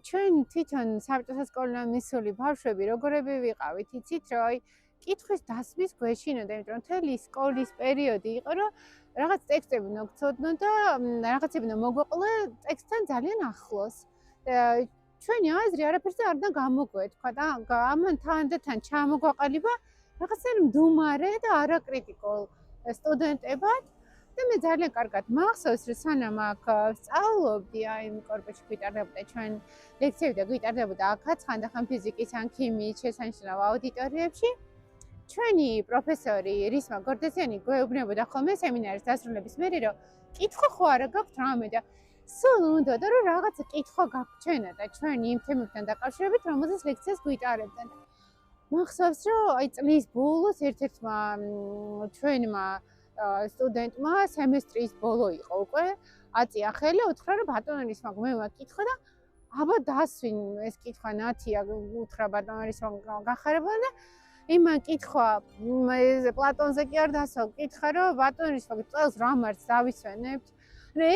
ჩვენ თვითონ საბჭოთა სკოლიდან მისული ბავშვები როგორები ვიყავით, იცით, რომ აი კითხვის დასმის გვეშინოდა, იმიტომ რომ მთელი სკოლის პერიოდი იყო, რომ რაღაც ტექსტები უნდა გცოდნო და რაღაცები უნდა მოგვეყოლა ტექსტთან ძალიან ახლოს. ჩვენი აზრი არაფერზე არ უნდა გამოგვეთქვა და ამან თანდათან ჩამოგვაყალიბა რაღაცა მდუმარე და არაკრიტიკულ სტუდენტებად. და მე ძალიან კარგად მახსოვს, რომ სანამ აქ სწავლობდი, აი კორპუსში გვიტარდებოდა ჩვენ ლექციები და გვიტარდებოდა აქაც ხანდახან ფიზიკის ან ქიმიის შესანიშნავ აუდიტორიებში. ჩვენი პროფესორი რისმა გორდესიანი გვეუბნებოდა ხოლმე სემინარის დასრულების მერე, რომ კითხვა ხო არა გაქვთ რამე და სულ უნდოდა რომ რაღაცა კითხვა გაგვჩენოდა ჩვენ იმ თემებთან დაკავშირებით, რომელზეც ლექციას გვიტარებდნენ. მახსოვს, რომ აი წლის ბოლოს ერთ-ერთმა ჩვენმა სტუდენტმა სემესტრის ბოლო იყო უკვე, აწია ხელი, უთხრა რომ ბატონო რისმა გვევა კითხვა და აბა დასვინ ეს კითხვა ნათია, უთხრა ბატონო რისმა გახარებოდა და იმან კითხვა პლატონზე კი არ დასვა, კითხა რომ ბატონო რისმა წელს რა მარც დავისვენებთ. ეს